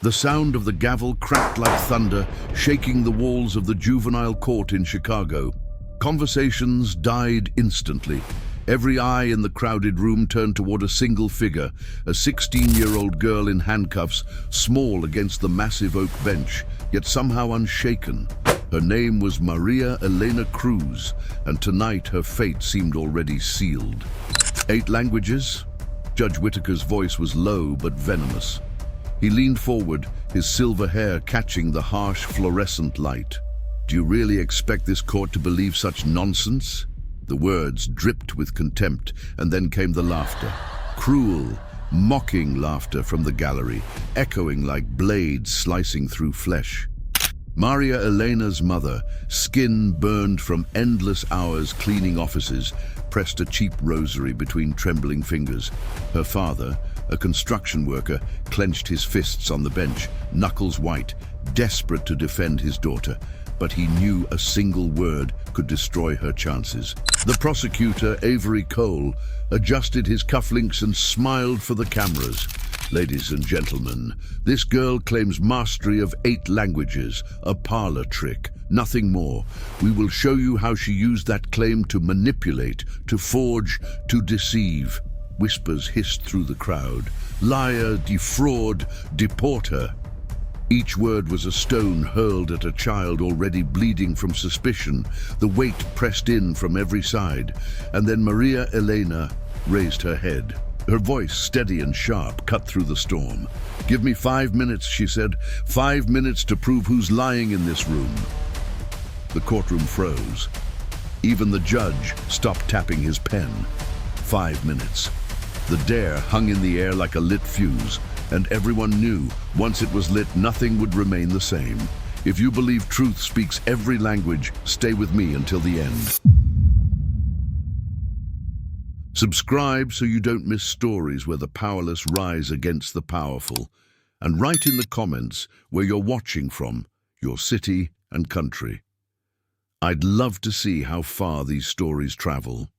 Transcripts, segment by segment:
The sound of the gavel cracked like thunder, shaking the walls of the juvenile court in Chicago. Conversations died instantly. Every eye in the crowded room turned toward a single figure, a 16-year-old girl in handcuffs, small against the massive oak bench, yet somehow unshaken. Her name was Maria Elena Cruz, and tonight her fate seemed already sealed. 8 languages? Judge Whitaker's voice was low but venomous. He leaned forward, his silver hair catching the harsh fluorescent light. "Do you really expect this court to believe such nonsense?" The words dripped with contempt, and then came the laughter. Cruel, mocking laughter from the gallery, echoing like blades slicing through flesh. Maria Elena's mother, skin burned from endless hours cleaning offices, pressed a cheap rosary between trembling fingers. Her father, a construction worker, clenched his fists on the bench, knuckles white, desperate to defend his daughter. But he knew a single word could destroy her chances. The prosecutor, Avery Cole, adjusted his cufflinks and smiled for the cameras. "Ladies and gentlemen, this girl claims mastery of 8 languages, a parlor trick, nothing more. We will show you how she used that claim to manipulate, to forge, to deceive." Whispers hissed through the crowd. "Liar, defraud, deport her." Each word was a stone hurled at a child already bleeding from suspicion, the weight pressed in from every side. And then Maria Elena raised her head. Her voice, steady and sharp, cut through the storm. "Give me 5 minutes," she said. 5 minutes to prove who's lying in this room." The courtroom froze. Even the judge stopped tapping his pen. 5 minutes. The dare hung in the air like a lit fuse, and everyone knew, once it was lit, nothing would remain the same. If you believe truth speaks every language, stay with me until the end. Subscribe so you don't miss stories where the powerless rise against the powerful. And write in the comments where you're watching from, your city and country. I'd love to see how far these stories travel.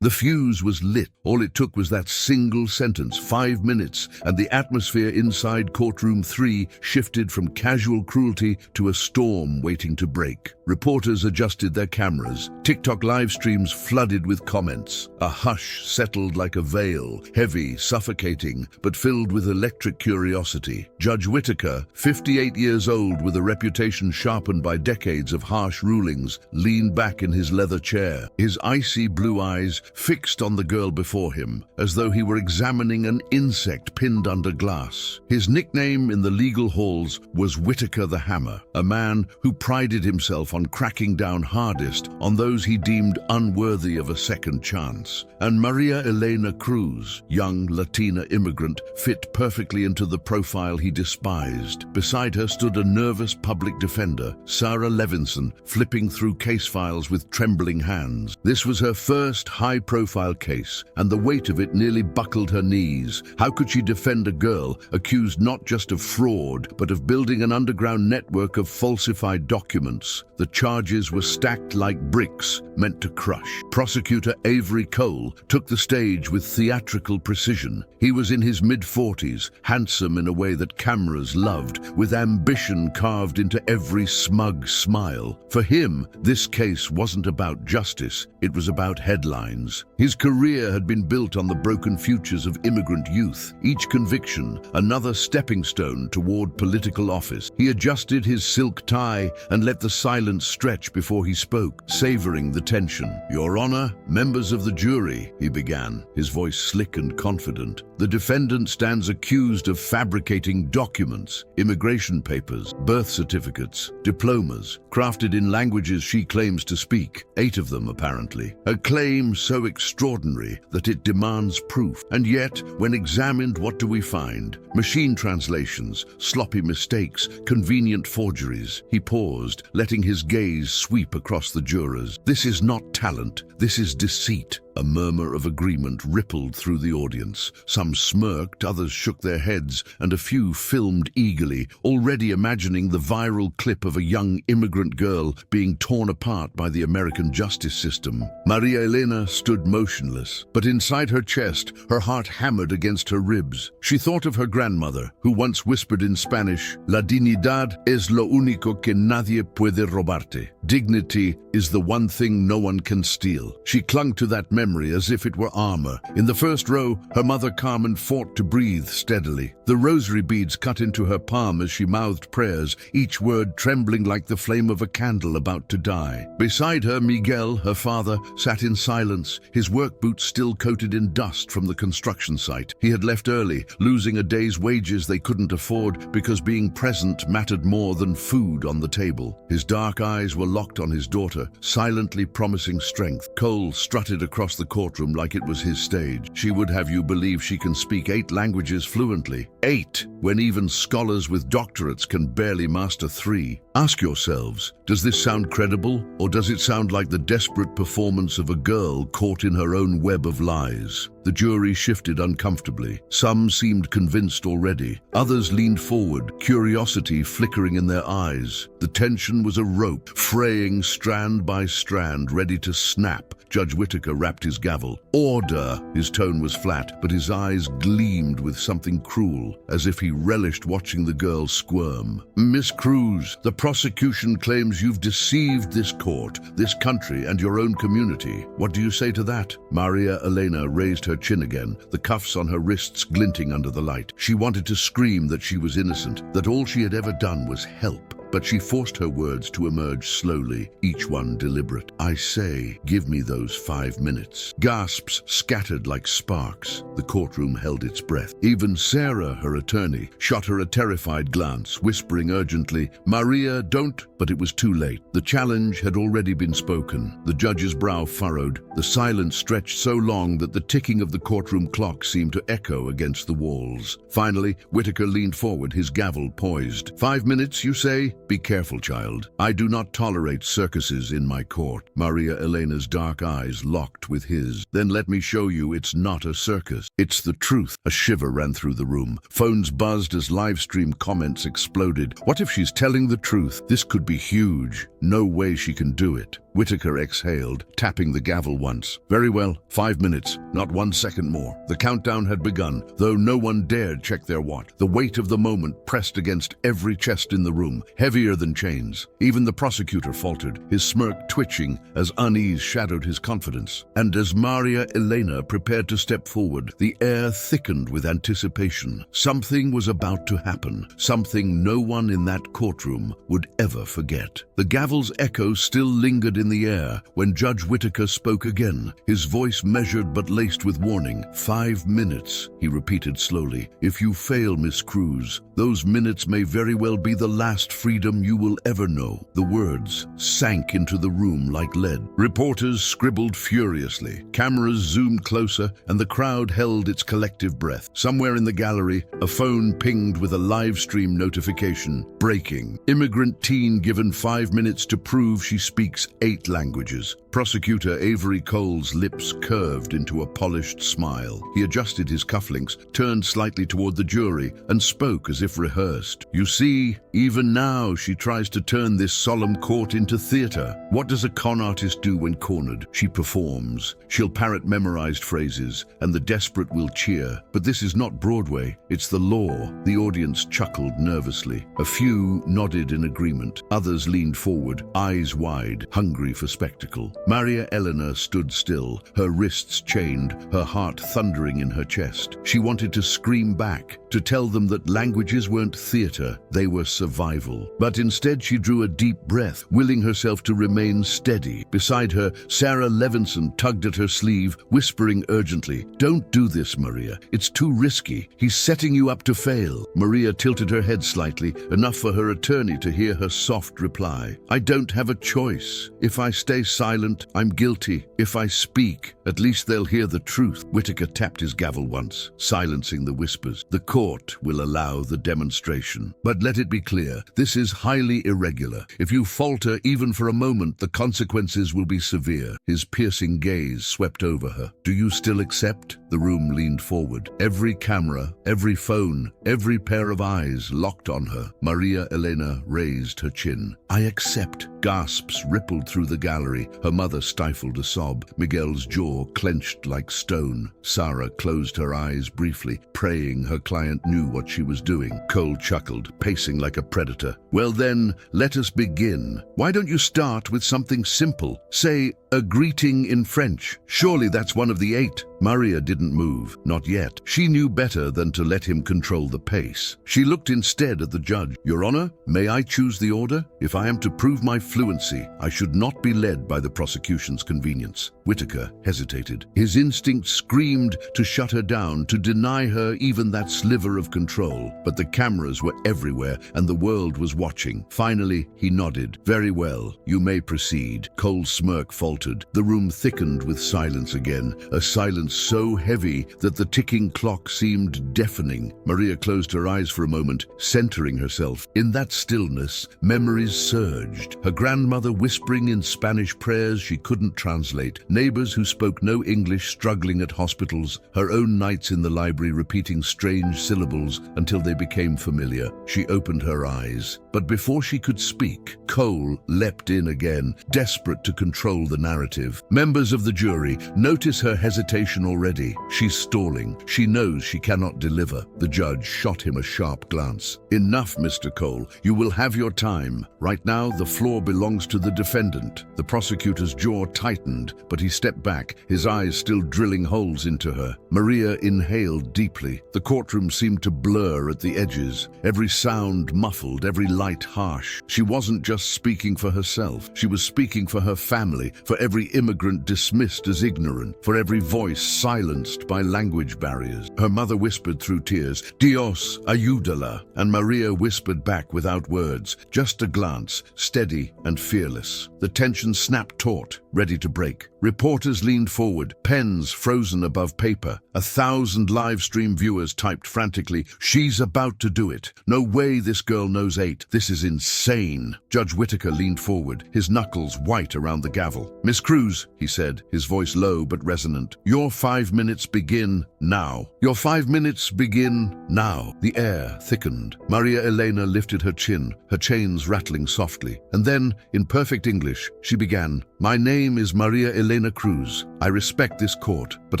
The fuse was lit. All it took was that single sentence, 5 minutes, and the atmosphere inside courtroom 3 shifted from casual cruelty to a storm waiting to break. Reporters adjusted their cameras. TikTok live streams flooded with comments. A hush settled like a veil, heavy, suffocating, but filled with electric curiosity. Judge Whitaker, 58 years old with a reputation sharpened by decades of harsh rulings, leaned back in his leather chair, his icy blue eyes fixed on the girl before him, as though he were examining an insect pinned under glass. His nickname in the legal halls was Whitaker the Hammer, a man who prided himself on cracking down hardest on those he deemed unworthy of a second chance. And Maria Elena Cruz, young Latina immigrant, fit perfectly into the profile he despised. Beside her stood a nervous public defender, Sarah Levinson, flipping through case files with trembling hands. This was her first high-profile case, and the weight of it nearly buckled her knees. How could she defend a girl accused not just of fraud, but of building an underground network of falsified documents? The charges were stacked like bricks, meant to crush. Prosecutor Avery Cole took the stage with theatrical precision. He was in his mid-40s, handsome in a way that cameras loved, with ambition carved into every smug smile. For him, this case wasn't about justice, it was about headlines. His career had been built on the broken futures of immigrant youth, each conviction another stepping stone toward political office. He adjusted his silk tie and let the silence stretch before he spoke, savoring the tension. "Your Honor, members of the jury," he began, his voice slick and confident. "The defendant stands accused of fabricating documents, immigration papers, birth certificates, diplomas, crafted in languages she claims to speak, 8 of them apparently. A claim so extraordinary that it demands proof. And yet, when examined, what do we find? Machine translations, sloppy mistakes, convenient forgeries." He paused, letting his gaze sweep across the jurors. "This is not talent, this is deceit." A murmur of agreement rippled through the audience. Some smirked, others shook their heads, and a few filmed eagerly, already imagining the viral clip of a young immigrant girl being torn apart by the American justice system. Maria Elena stood motionless, but inside her chest, her heart hammered against her ribs. She thought of her grandmother, who once whispered in Spanish, "La dignidad es lo único que nadie puede robarte." Dignity is the one thing no one can steal. She clung to that memory as if it were armor. In the first row, her mother Carmen fought to breathe steadily. The rosary beads cut into her palm as she mouthed prayers, each word trembling like the flame of a candle about to die. Beside her, Miguel, her father, sat in silence, his work boots still coated in dust from the construction site. He had left early, losing a day's wages they couldn't afford because being present mattered more than food on the table. His dark eyes were locked on his daughter, silently promising strength. Cole strutted across the courtroom like it was his stage. She would have you believe she can speak 8 languages fluently. 8, when even scholars with doctorates can barely master 3. Ask yourselves, does this sound credible, or does it sound like the desperate performance of a girl caught in her own web of lies? The jury shifted uncomfortably. Some seemed convinced already. Others leaned forward, curiosity flickering in their eyes. The tension was a rope, fraying strand by strand, ready to snap. Judge Whitaker rapped his gavel. Order! His tone was flat, but his eyes gleamed with something cruel, as if he relished watching the girl squirm. Miss Cruz, the prosecution claims you've deceived this court, this country, and your own community. What do you say to that? Maria Elena raised her chin again, the cuffs on her wrists glinting under the light. She wanted to scream that she was innocent, that all she had ever done was help. But she forced her words to emerge slowly, each one deliberate. I say, give me those 5 minutes. Gasps scattered like sparks. The courtroom held its breath. Even Sarah, her attorney, shot her a terrified glance, whispering urgently, Maria, don't. But it was too late. The challenge had already been spoken. The judge's brow furrowed. The silence stretched so long that the ticking of the courtroom clock seemed to echo against the walls. Finally, Whitaker leaned forward, his gavel poised. 5 minutes, you say? Be careful, child. I do not tolerate circuses in my court. Maria Elena's dark eyes locked with his. Then let me show you it's not a circus. It's the truth. A shiver ran through the room. Phones buzzed as live stream comments exploded. What if she's telling the truth? This could be huge. No way she can do it. Whitaker exhaled, tapping the gavel once. Very well, 5 minutes, not 1 second more. The countdown had begun, though no one dared check their watch. The weight of the moment pressed against every chest in the room, heavier than chains. Even the prosecutor faltered, his smirk twitching as unease shadowed his confidence. And as Maria Elena prepared to step forward, the air thickened with anticipation. Something was about to happen, something no one in that courtroom would ever forget. The gavel's echo still lingered in the air when Judge Whitaker spoke again, his voice measured but laced with warning. 5 minutes, he repeated slowly. If you fail, Miss Cruz, those minutes may very well be the last freedom you will ever know. The words sank into the room like lead. Reporters scribbled furiously. Cameras zoomed closer, and the crowd held its collective breath. Somewhere in the gallery, a phone pinged with a live stream notification. Breaking. Immigrant teen given 5 minutes to prove she speaks 8 languages. Prosecutor Avery Cole's lips curved into a polished smile. He adjusted his cufflinks, turned slightly toward the jury, and spoke as if rehearsed. You see, even now she tries to turn this solemn court into theater. What does a con artist do when cornered? She performs. She'll parrot memorized phrases, and the desperate will cheer. But this is not Broadway, it's the law. The audience chuckled nervously. A few nodded in agreement. Others leaned forward, eyes wide, hungry for spectacle. Maria Elena stood still, her wrists chained, her heart thundering in her chest. She wanted to scream back, to tell them that languages weren't theater, they were survival. But instead she drew a deep breath, willing herself to remain steady. Beside her, Sarah Levinson tugged at her sleeve, whispering urgently, Don't do this, Maria. It's too risky. He's setting you up to fail. Maria tilted her head slightly, enough for her attorney to hear her soft reply. I don't have a choice. If I stay silent, I'm guilty. If I speak, At least they'll hear the truth. Whitaker tapped his gavel once, silencing the whispers. The court will allow the demonstration. But let it be clear, this is highly irregular. If you falter even for a moment, the consequences will be severe. His piercing gaze swept over her. Do you still accept? The room leaned forward. Every camera, every phone, every pair of eyes locked on her. Maria Elena raised her chin. I accept. Gasps rippled through the gallery. Her mother stifled a sob. Miguel's jaw clenched like stone. Sarah closed her eyes briefly, praying her client knew what she was doing. Cole chuckled, pacing like a predator. Well then, let us begin. Why don't you start with something simple? Say, a greeting in French. Surely that's one of the 8. Maria didn't move, not yet. She knew better than to let him control the pace. She looked instead at the judge. Your Honor, may I choose the order? If I am to prove my fluency, I should not be led by the prosecution's convenience. Whitaker hesitated. His instinct screamed to shut her down, to deny her even that sliver of control. But the cameras were everywhere, and the world was watching. Finally, he nodded. Very well, you may proceed. Cole's smirk faltered. The room thickened with silence again, a silence so heavy that the ticking clock seemed deafening. Maria closed her eyes for a moment, centering herself. In that stillness, memories surged. Her grandmother whispering in Spanish prayers she couldn't translate, neighbors who spoke no English struggling at hospitals, her own nights in the library repeating strange syllables until they became familiar. She opened her eyes, but before she could speak, Cole leapt in again, desperate to control the narrative. Members of the jury, notice her hesitation already. She's stalling. She knows she cannot deliver. The judge shot him a sharp glance. Enough, Mr. Cole. You will have your time. Right now, the floor belongs to the defendant. The prosecutor's jaw tightened, but he stepped back, his eyes still drilling holes into her. Maria inhaled deeply. The courtroom seemed to blur at the edges, every sound muffled, every light harsh. She wasn't just speaking for herself. She was speaking for her family, for every immigrant dismissed as ignorant, for every voice silenced by language barriers. Her mother whispered through tears, Dios, ayúdala, and Maria whispered back without words, just a glance, steady and fearless. The tension snapped taut, ready to break. Reporters leaned forward, pens frozen above paper. 1,000 live stream viewers typed frantically, she's about to do it. No way this girl knows 8. This is insane. Judge Whitaker leaned forward, his knuckles white around the gavel. Miss Cruz, he said, his voice low but resonant, your 5 minutes begin now. Your 5 minutes begin now. The air thickened. Maria Elena lifted her chin, her chains rattling softly. And then, in perfect English, she began, my name is Maria Elena Cruz. I respect this court, but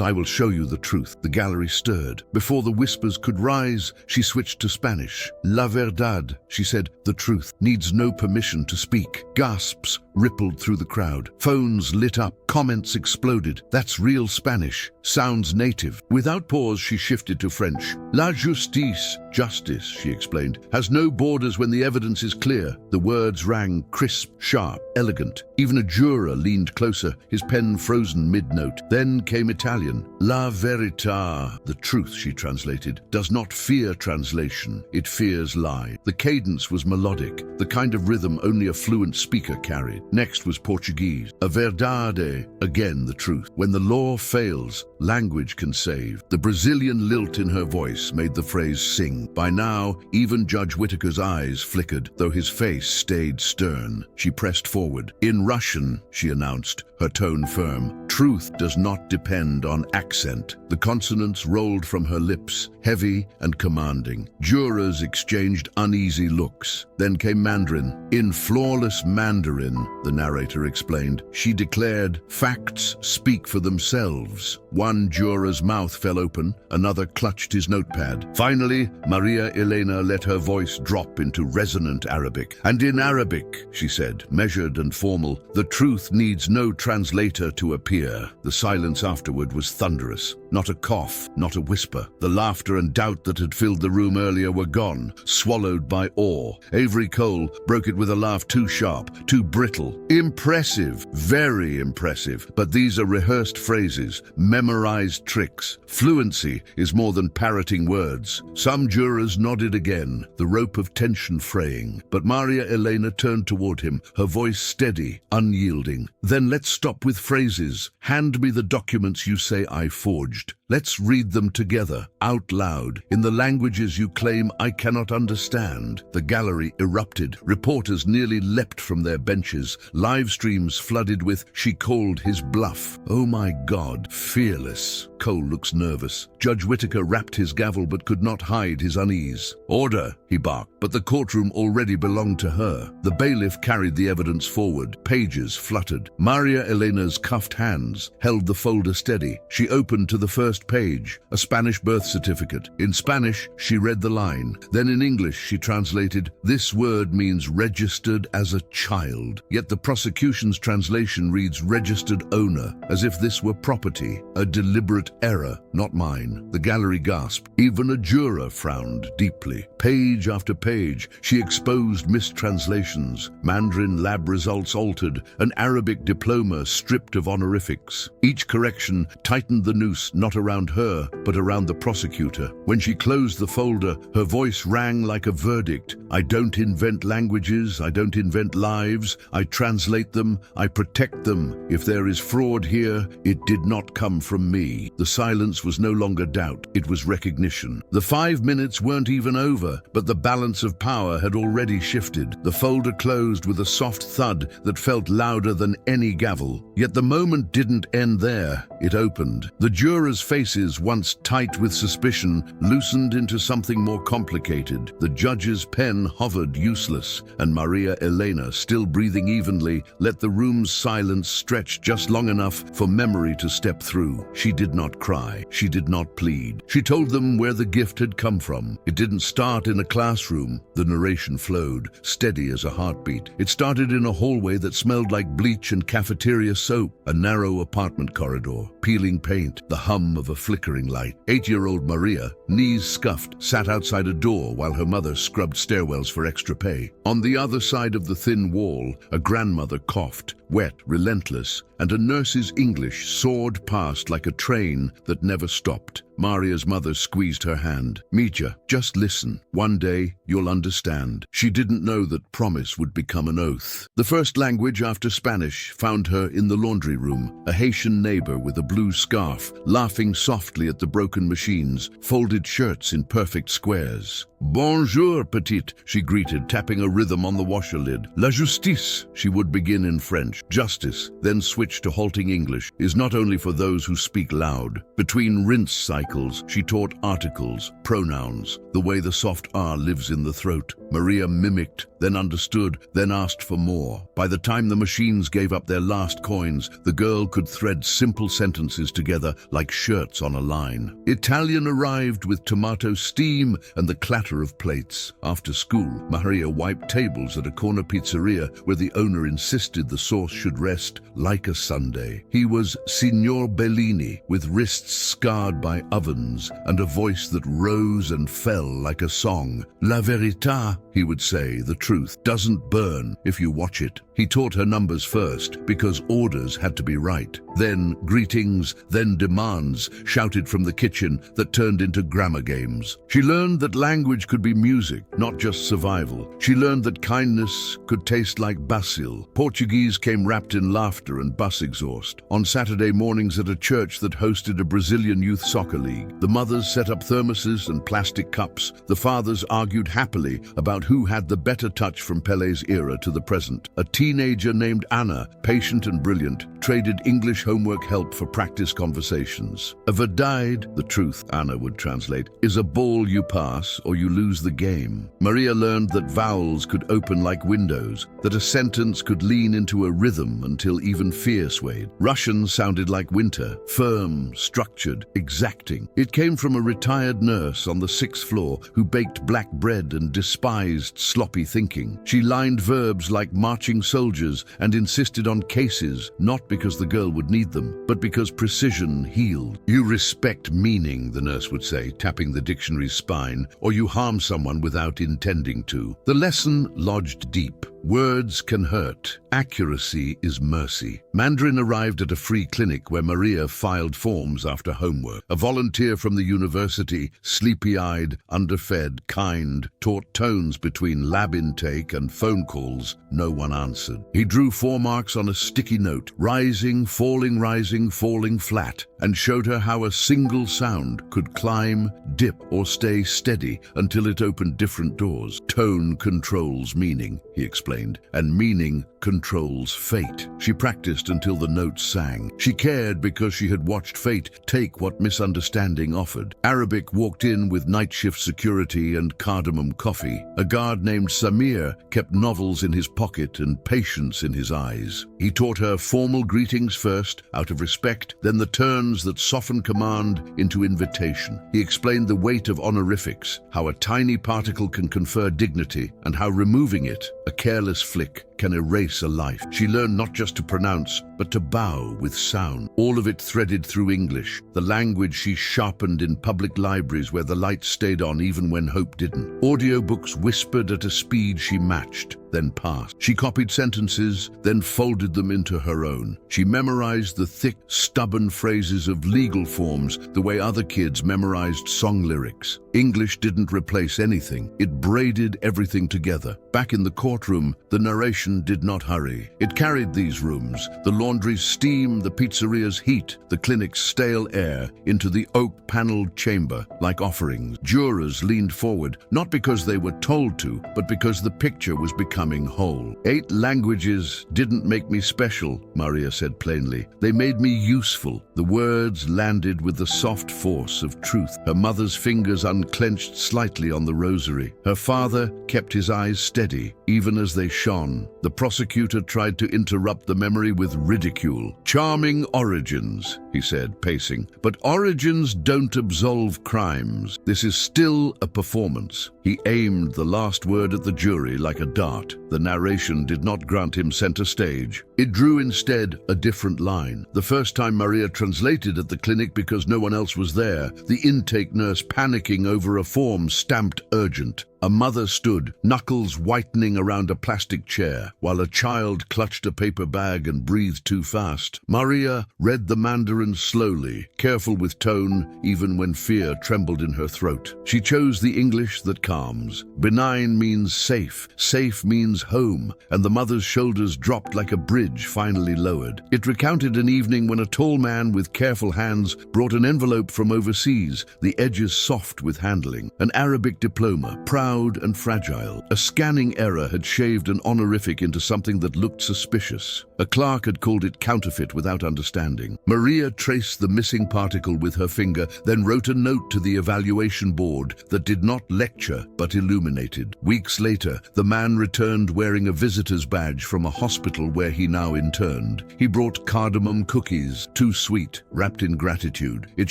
I will show you the truth. The gallery stirred. Before the whispers could rise, she switched to Spanish. La verdad, she said, the truth needs no permission to speak. Gasps rippled through the crowd. Phones lit up. Comments exploded. That's real Spanish. Sounds native. Without pause, she shifted to French. La justice, justice, she explained, has no borders when the evidence is clear. The words rang crisp, sharp, elegant. Even a juror leaned closer, his pen frozen mid-note. Then came Italian. La verità, the truth, she translated, does not fear translation. It fears lie. The cadence was melodic, the kind of rhythm only a fluent speaker carried. Next was Portuguese. A verdade, again the truth. When the law fails, language can save. The Brazilian lilt in her voice made the phrase sing. By now, even Judge Whitaker's eyes flickered, though his face stayed stern. She pressed forward. In Russian, she announced, her tone firm, truth does not depend on accent. The consonants rolled from her lips, heavy and commanding. Jurors exchanged uneasy looks. Then came Mandarin. In flawless Mandarin, the narrator explained, she declared, facts speak for themselves. One juror's mouth fell open, another clutched his notepad. Finally, Maria Elena let her voice drop into resonant Arabic. And in Arabic, she said, measured and formal, the truth needs no translator to appear. The silence afterward was thunderous. Not a cough, not a whisper. The laughter and doubt that had filled the room earlier were gone, swallowed by awe. Avery Cole broke it with a laugh too sharp, too brittle. Impressive, very impressive. But these are rehearsed phrases, memorized tricks. Fluency is more than parroting words. Some jurors nodded again, the rope of tension fraying. But Maria Elena turned toward him, her voice steady, unyielding. Then let's stop with phrases. Hand me the documents you say I forged. Let's read them together, out loud, in the languages you claim I cannot understand. The gallery erupted. Reporters nearly leapt from their benches. Live streams flooded with, "She called his bluff." Oh my God, fearless. Cole looks nervous. Judge Whitaker rapped his gavel but could not hide his unease. "Order," he barked, but the courtroom already belonged to her. The bailiff carried the evidence forward. Pages fluttered. Maria Elena's cuffed hands held the folder steady. She opened to the first page, a Spanish birth certificate. In Spanish, she read the line. Then in English, she translated, "This word means registered as a child." Yet the prosecution's translation reads registered owner, as if this were property. A deliberate error, not mine. The gallery gasped. Even a juror frowned deeply. Page after page, she exposed mistranslations. Mandarin lab results altered, an Arabic diploma stripped of honorifics. Each correction tightened the noose not around her, but around the prosecutor. When she closed the folder, her voice rang like a verdict. "I don't invent languages, I don't invent lives, I translate them, I protect them. If there is fraud here, it did not come from me." The silence was no longer doubt, it was recognition. The 5 minutes weren't even over, but the balance of power had already shifted. The folder closed with a soft thud that felt louder than any gavel. Yet the moment didn't end there, it opened. The jurors' faces, once tight with suspicion, loosened into something more complicated. The judge's pen hovered useless, and Maria Elena, still breathing evenly, let the room's silence stretch just long enough for memory to step through. She did not cry. She did not plead. She told them where the gift had come from. It didn't start in a classroom. The narration flowed, steady as a heartbeat. It started in a hallway that smelled like bleach and cafeteria soap, a narrow apartment corridor, peeling paint, the hum of a flickering light. 8-year-old Maria, knees scuffed, sat outside a door while her mother scrubbed stairwells for extra pay. On the other side of the thin wall, a grandmother coughed, wet, relentless, and a nurse's English soared past like a train that never stopped. Maria's mother squeezed her hand. "Mija, just listen. One day, you'll understand." She didn't know that promise would become an oath. The first language after Spanish found her in the laundry room, a Haitian neighbor with a blue scarf, laughing softly at the broken machines, folded shirts in perfect squares. "Bonjour, petite," she greeted, tapping a rhythm on the washer lid. "La justice," she would begin in French. Justice, then switch to halting English, is not only for those who speak loud. Between rinse cycles, she taught articles, pronouns, the way the soft R lives in the throat. Maria mimicked, then understood, then asked for more. By the time the machines gave up their last coins, the girl could thread simple sentences together like shirts on a line. Italian arrived with tomato steam and the clatter of plates. After school, Maria wiped tables at a corner pizzeria where the owner insisted the sauce should rest like a sundae. He was Signor Bellini, with wrists scarred by ovens and a voice that rose and fell like a song. "La verità," he would say, "the truth doesn't burn if you watch it." He taught her numbers first, because orders had to be right. Then greetings, then demands, shouted from the kitchen that turned into grammar games. She learned that language could be music, not just survival. She learned that kindness could taste like basil. Portuguese came wrapped in laughter and bus exhaust. On Saturday mornings at a church that hosted a Brazilian youth soccer league, the mothers set up thermoses and plastic cups. The fathers argued happily about who had the better touch from Pelé's era to the present. A teenager named Anna, patient and brilliant, traded English homework help for practice conversations. A verdade, the truth, Anna would translate, is a ball you pass or you lose the game. Maria learned that vowels could open like windows, that a sentence could lean into a rhythm until even fear swayed. Russian sounded like winter, firm, structured, exacting. It came from a retired nurse on the 6th floor who baked black bread and despised sloppy thinking. She lined verbs like marching soldiers and insisted on cases, not because the girl would need them, but because precision healed. "You respect meaning," the nurse would say, tapping the dictionary's spine, "or you harm someone without intending to." The lesson lodged deep. Words can hurt. Accuracy is mercy. Mandarin arrived at a free clinic where Maria filed forms after homework. A volunteer from the university, sleepy-eyed, underfed, kind, taught tones between lab intake and phone calls. No one answered. He drew 4 marks on a sticky note, rising, falling flat, and showed her how a single sound could climb, dip, or stay steady until it opened different doors. Tone controls meaning, he explained, and meaning controls fate. She practiced until the notes sang. She cared because she had watched fate take what misunderstanding offered. Arabic walked in with night shift security and cardamom coffee. A guard named Samir kept novels in his pocket and patience in his eyes. He taught her formal greetings first, out of respect, then the turns that soften command into invitation. He explained the weight of honorifics, how a tiny particle can confer dignity, and how removing it, a careless flick, can erase a life. She learned not just to pronounce, but to bow with sound. All of it threaded through English, the language she sharpened in public libraries where the light stayed on even when hope didn't. Audiobooks whispered at a speed she matched, then passed. She copied sentences, then folded them into her own. She memorized the thick, stubborn phrases of legal forms the way other kids memorized song lyrics. English didn't replace anything. It braided everything together. Back in the courtroom, the narration did not hurry. It carried these rooms, the laundry's steam, the pizzeria's heat, the clinic's stale air, into the oak-paneled chamber like offerings. Jurors leaned forward, not because they were told to, but because the picture was becoming whole. 8 languages didn't make me special, Maria said plainly. They made me useful. The words landed with the soft force of truth. Her mother's fingers unclenched slightly on the rosary. Her father kept his eyes steady, even as they shone. The prosecutor tried to interrupt the memory with ridicule. Charming origins, he said, pacing. But origins don't absolve crimes. This is still a performance. He aimed the last word at the jury like a dart. The narration did not grant him center stage. It drew instead a different line. The first time Maria translated at the clinic because no one else was there, the intake nurse panicking over a form stamped urgent. A mother stood, knuckles whitening around a plastic chair, while a child clutched a paper bag and breathed too fast. Maria read the Mandarin slowly, careful with tone, even when fear trembled in her throat. She chose the English that calms. Benign means safe, safe means home, and the mother's shoulders dropped like a bridge finally lowered. It recounted an evening when a tall man with careful hands brought an envelope from overseas, the edges soft with handling. An Arabic diploma, proud and fragile. A scanning error had shaved an honorific into something that looked suspicious. A clerk had called it counterfeit without understanding. Maria traced the missing particle with her finger, then wrote a note to the evaluation board that did not lecture but illuminated. Weeks later, the man returned wearing a visitor's badge from a hospital where he now interned. He brought cardamom cookies, too sweet, wrapped in gratitude. It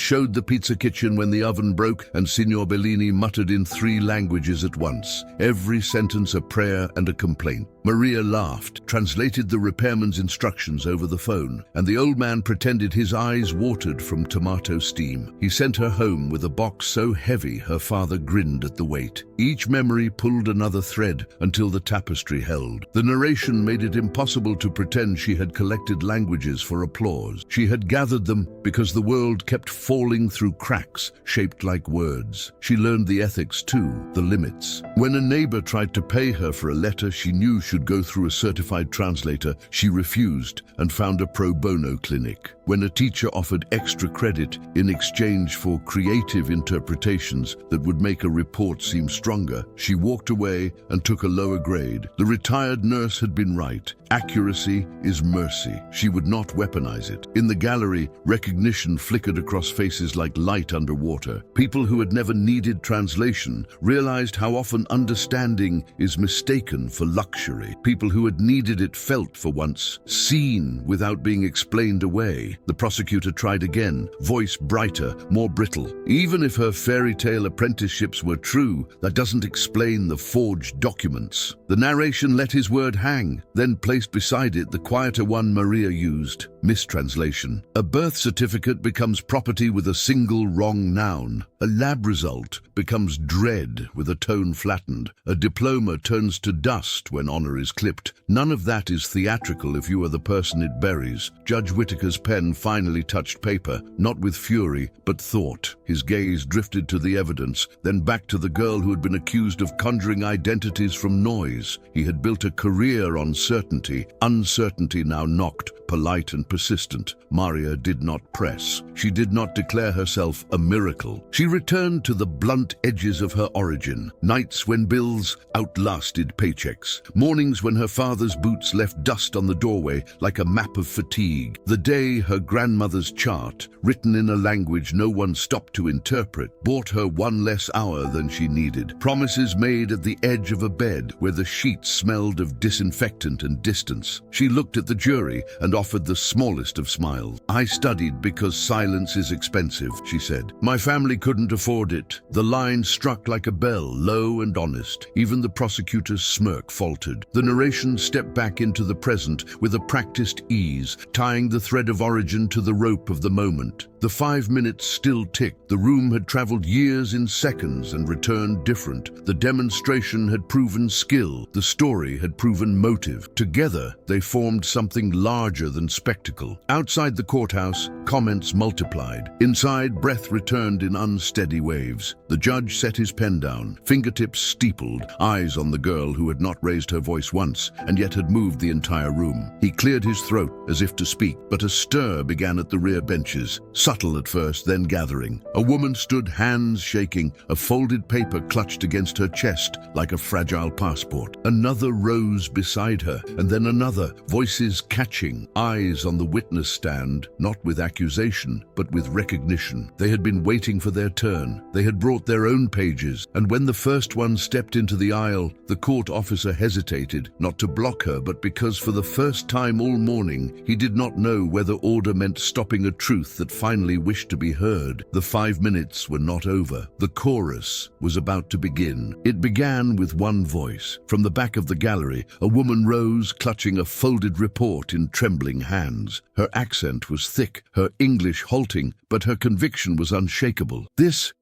showed the pizza kitchen when the oven broke and Signor Bellini muttered in 3 languages at once, every sentence a prayer and a complaint. Maria laughed, translated the repairman's instructions over the phone, and the old man pretended his eyes watered from tomato steam. He sent her home with a box so heavy her father grinned at the weight. Each memory pulled another thread until the tapestry held. The narration made it impossible to pretend she had collected languages for applause. She had gathered them because the world kept falling through cracks shaped like words. She learned the ethics too, the limits. When a neighbor tried to pay her for a letter she knew should go through a certified translator, she refused and found a pro bono clinic. When a teacher offered extra credit in exchange for creative interpretations that would make a report seem stronger, she walked away and took a lower grade. The retired nurse had been right. Accuracy is mercy. She would not weaponize it. In the gallery, recognition flickered across faces like light underwater. People who had never needed translation realized how often understanding is mistaken for luxury. People who had needed it felt for once seen without being explained away. The prosecutor tried again, voice brighter, more brittle. Even if her fairy tale apprenticeships were true, that doesn't explain the forged documents. The narration let his word hang, then placed beside it the quieter one Maria used. Mistranslation. A birth certificate becomes property with a single wrong noun. A lab result becomes dread with a tone flattened. A diploma turns to dust when honor is clipped. None of that is theatrical if you are the person it buries. Judge Whitaker's pen finally touched paper, not with fury, but thought. His gaze drifted to the evidence, then back to the girl who had been accused of conjuring identities from noise. He had built a career on certainty. Uncertainty now knocked, polite and persistent. Maria did not press. She did not declare herself a miracle. She returned to the blunt edges of her origin. Nights when bills outlasted paychecks. Mornings when her father's boots left dust on the doorway like a map of fatigue. The day her grandmother's chart, written in a language no one stopped to interpret, bought her one less hour than she needed. Promises made at the edge of a bed where the sheets smelled of disinfectant and distance. She looked at the jury and offered the smallest of smiles. "I studied because silence is expensive," she said. "My family couldn't afford it." The line struck like a bell, low and honest. Even the prosecutor's smirk faltered. The narration stepped back into the present with a practiced ease, tying the thread of origin to the rope of the moment. The 5 minutes still ticked. The room had traveled years in seconds and returned different. The demonstration had proven skill. The story had proven motive. Together, they formed something larger than spectacle. Outside the courthouse, comments multiplied. Inside, breath returned in unsteady waves. The judge set his pen down, fingertips steepled, eyes on the girl who had not raised her voice once and yet had moved the entire room. He cleared his throat as if to speak, but a stir began at the rear benches. Subtle at first, then gathering. A woman stood, hands shaking, a folded paper clutched against her chest like a fragile passport. Another rose beside her, and then another, voices catching, eyes on the witness stand, not with accusation, but with recognition. They had been waiting for their turn. They had brought their own pages, and when the first one stepped into the aisle, the court officer hesitated, not to block her, but because for the first time all morning, he did not know whether order meant stopping a truth that finally wished to be heard. The 5 minutes were not over. The chorus was about to begin. It began with one voice. From the back of the gallery, a woman rose, clutching a folded report in trembling hands. Her accent was thick, her English halting, but her conviction was unshakable. This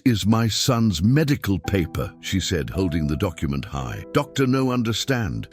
is my son's medical paper," she said, holding the document high. "Doctor no understand."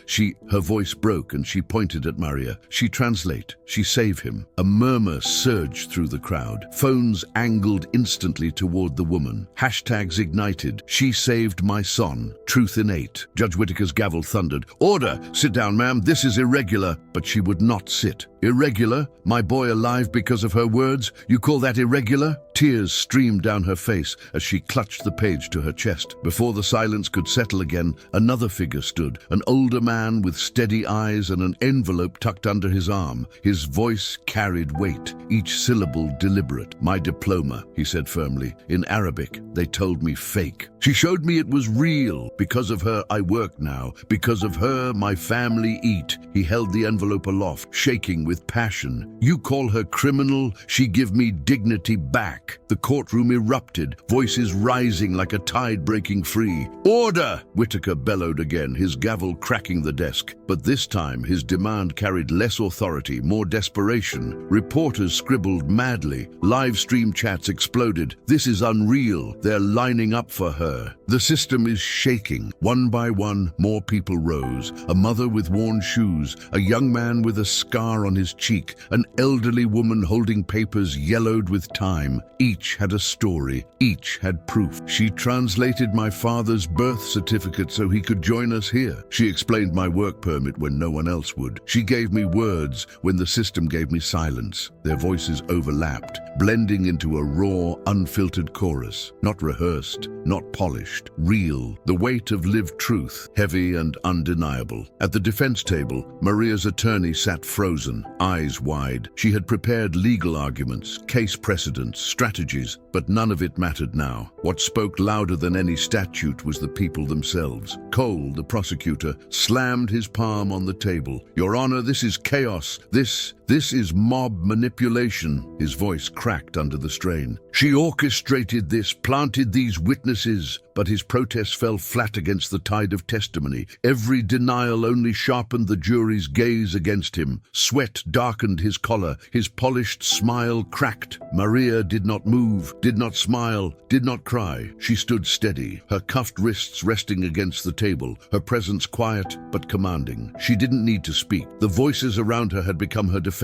Her voice broke and she pointed at Maria. "She translate. She save him." A murmur surged through the crowd. Phones angled instantly toward the woman. Hashtags ignited. "She saved my son." Truth innate. Judge Whitaker's gavel thundered. "Order! Sit down, ma'am. This is irregular." But she would not sit. "Irregular? My boy alive because of her words? You call that irregular?" Tears streamed down her face as she clutched the page to her chest. Before the silence could settle again, another figure stood, an older man with steady eyes and an envelope tucked under his arm. His voice carried weight, each syllable deliberate. "My diploma," he said firmly. "In Arabic, they told me fake. She showed me it was real. Because of her, I work now. Because of her, my family eat." He held the envelope aloft, shaking with passion. "You call her criminal? She give me dignity back." The courtroom erupted, voices rising like a tide breaking free. "Order!" Whitaker bellowed again, his gavel cracking the desk. But this time, his demand carried less authority, more desperation. Reporters scribbled madly. Live stream chats exploded. "This is unreal. They're lining up for her." The system is shaking. One by one, more people rose. A mother with worn shoes, a young man with a scar on his cheek, an elderly woman holding papers yellowed with time. Each had a story. Each had proof. "She translated my father's birth certificate so he could join us here. She explained my work permit when no one else would. She gave me words when the system gave me silence." Their voices overlapped, blending into a raw, unfiltered chorus. Not rehearsed, not polished, real. The weight of lived truth, heavy and undeniable. At the defense table, Maria's attorney sat frozen, eyes wide. She had prepared legal arguments, case precedents, strategies, but none of it mattered now. What spoke louder than any statute was the people themselves. Cole, the prosecutor, slammed his palm on the table. "Your Honor, this is chaos. This This is mob manipulation. His voice cracked under the strain. She orchestrated this, planted these witnesses, but his protest fell flat against the tide of testimony. Every denial only sharpened the jury's gaze against him. Sweat darkened his collar. His polished smile cracked. Maria did not move, did not smile, did not cry. She stood steady, her cuffed wrists resting against the table, her presence quiet but commanding. She didn't need to speak. The voices around her had become her defense.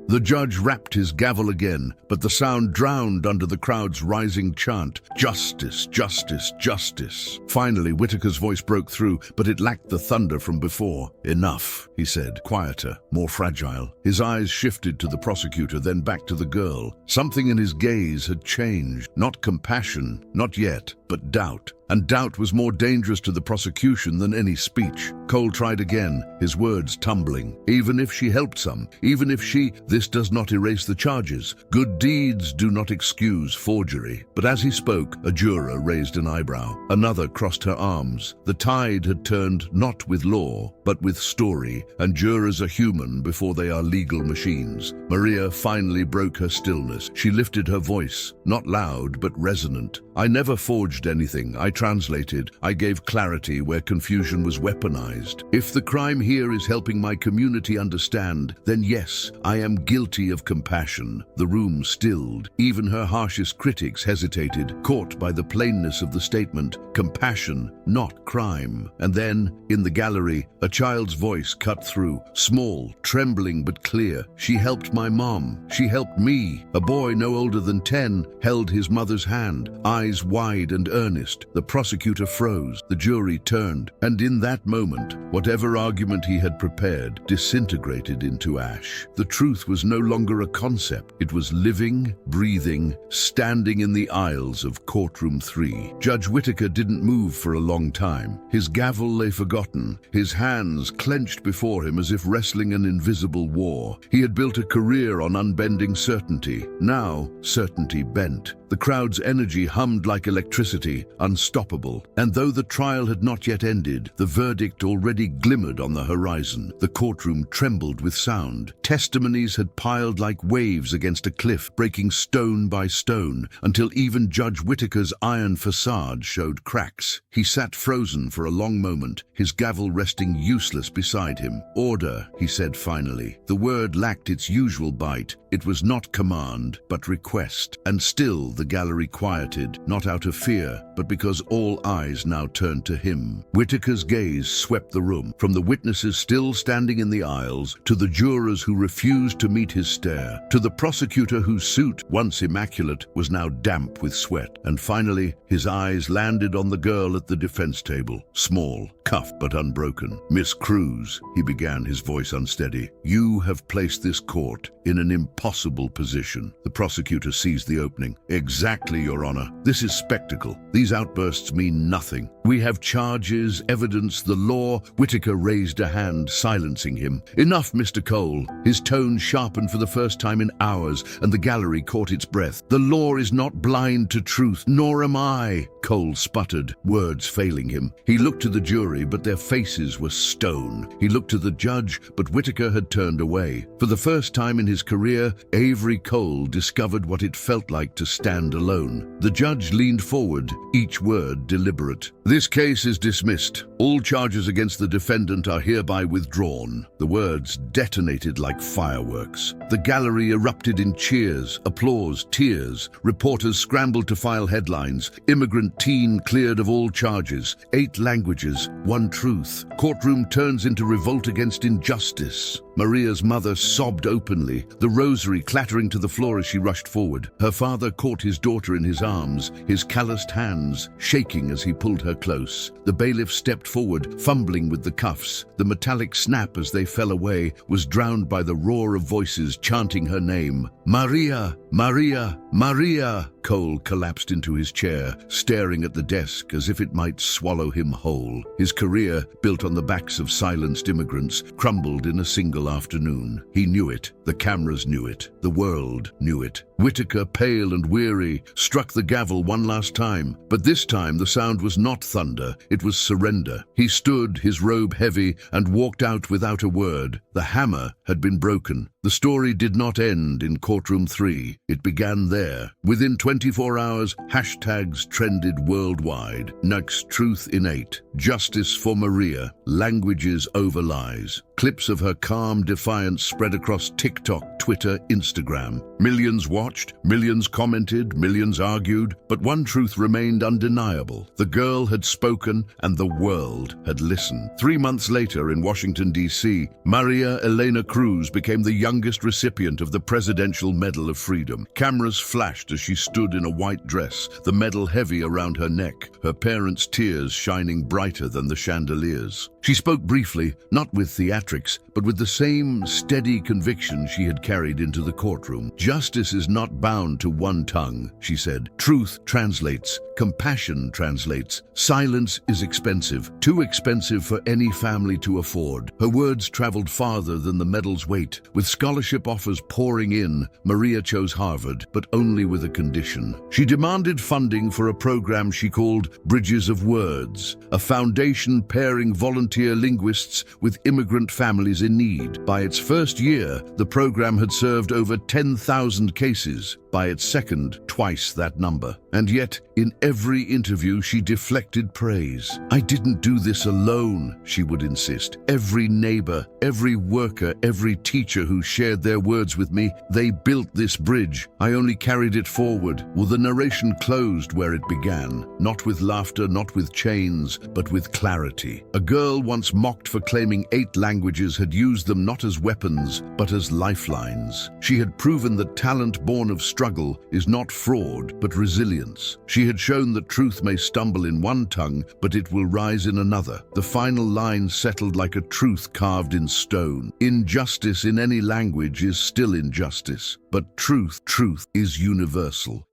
The judge rapped his gavel again, but the sound drowned under the crowd's rising chant. Justice, justice, justice. Finally, Whitaker's voice broke through, but it lacked the thunder from before. Enough, he said, quieter, more fragile. His eyes shifted to the prosecutor, then back to the girl. Something in his gaze had changed. Not compassion, not yet, but doubt. And doubt was more dangerous to the prosecution than any speech. Cole tried again, his words tumbling. Even if she helped some, even if this does not erase the charges. Good deeds do not excuse forgery. But as he spoke, a juror raised an eyebrow. Another crossed her arms. The tide had turned not with law, but with story, and jurors are human before they are legal machines. Maria finally broke her stillness. She lifted her voice, not loud, but resonant. I never forged anything. I translated. I gave clarity where confusion was weaponized. If the crime here is helping my community understand, then yes, I am guilty of compassion. The room stilled. Even her harshest critics hesitated, caught by the plainness of the statement. Compassion, not crime. And then, in the gallery, a child's voice cut through. Small, trembling but clear. She helped my mom. She helped me. A boy no older than 10 held his mother's hand, eyes wide and earnest. The prosecutor froze. The jury turned. And in that moment, whatever argument he had prepared disintegrated into ash. The truth was no longer a concept. It was living, breathing, standing in the aisles of courtroom 3. Judge Whitaker didn't move for a long time. His gavel lay forgotten, his hands clenched before him as if wrestling an invisible war. He had built a career on unbending certainty. Now, certainty bent. The crowd's energy hummed like electricity, unstoppable. And though the trial had not yet ended, the verdict already glimmered on the horizon. The courtroom trembled with sound. Testimonies had piled like waves against a cliff, breaking stone by stone, until even Judge Whitaker's iron facade showed cracks. He sat frozen for a long moment, his gavel resting useless beside him. Order, he said finally. The word lacked its usual bite. It was not command, but request. And still the gallery quieted, not out of fear, but because all eyes now turned to him. Whitaker's gaze swept the room, from the witnesses still standing in the aisles, to the jurors who refused to meet his stare, to the prosecutor whose suit, once immaculate, was now damp with sweat. And finally, his eyes landed on the girl at the defense table, small, cuffed but unbroken. Miss Cruz, he began, his voice unsteady, you have placed this court in an impossible position. The prosecutor seized the opening. Exactly, Your Honor. This is spectacle. These outbursts mean nothing. We have charges, evidence, the law. Whitaker raised a hand, silencing him. Enough, Mr. Cole. His tone sharpened for the first time in hours, and the gallery caught its breath. The law is not blind to truth, nor am I. Cole sputtered, words failing him. He looked to the jury, but their faces were stone. He looked to the judge, but Whitaker had turned away. For the first time in his career, Avery Cole discovered what it felt like to stand alone. The judge leaned forward, each word deliberate. This case is dismissed. All charges against the defendant are hereby withdrawn. The words detonated like fireworks. The gallery erupted in cheers, applause, tears. Reporters scrambled to file headlines. Immigrant teen cleared of all charges. 8 languages, 1 truth. Courtroom turns into revolt against injustice. Maria's mother sobbed openly, the rosary clattering to the floor as she rushed forward. Her father caught his daughter in his arms, his calloused hands shaking as he pulled her close. The bailiff stepped forward, fumbling with the cuffs. The metallic snap as they fell away was drowned by the roar of voices chanting her name. Maria! Maria! Maria! Cole collapsed into his chair, staring at the desk as if it might swallow him whole. His career, built on the backs of silenced immigrants, crumbled in a single afternoon. He knew it. The cameras knew it. The world knew it. Whitaker, pale and weary, struck the gavel one last time, but this time the sound was not thunder, it was surrender. He stood, his robe heavy, and walked out without a word. The hammer had been broken. The story did not end in courtroom 3. It began there. Within 24 hours, hashtags trended worldwide. Next truth innate. Justice for Maria. Languages over lies. Clips of her calm defiance spread across TikTok, Twitter, Instagram. Millions watched, millions commented, millions argued, but one truth remained undeniable. The girl had spoken and the world had listened. 3 months later in Washington, D.C., Maria Elena Cruz became the youngest recipient of the Presidential Medal of Freedom. Cameras flashed as she stood in a white dress, the medal heavy around her neck, her parents' tears shining brighter than the chandeliers. She spoke briefly, not with theatrics, but with the same steady conviction she had carried into the courtroom. Justice is not bound to one tongue, she said. Truth translates. Compassion translates. Silence is expensive, too expensive for any family to afford. Her words traveled farther than the medal's weight. With scholarship offers pouring in, Maria chose Harvard, but only with a condition. She demanded funding for a program she called Bridges of Words, a foundation pairing volunteer linguists with immigrant families in need. By its first year, the program had served over 10,000 cases. By its second, twice that number. And yet, in every interview, she deflected praise. I didn't do this alone, she would insist. Every neighbor, every worker, every teacher who shared their words with me, they built this bridge. I only carried it forward. Well, the narration closed where it began. Not with laughter, not with chains, but with clarity. A girl once mocked for claiming 8 languages had used them not as weapons, but as lifelines. She had proven that talent born of struggle is not fraud, but resilience. She had shown that truth may stumble in one tongue, but it will rise in another. The final line settled like a truth carved in stone. Injustice in any language is still injustice, but truth is universal.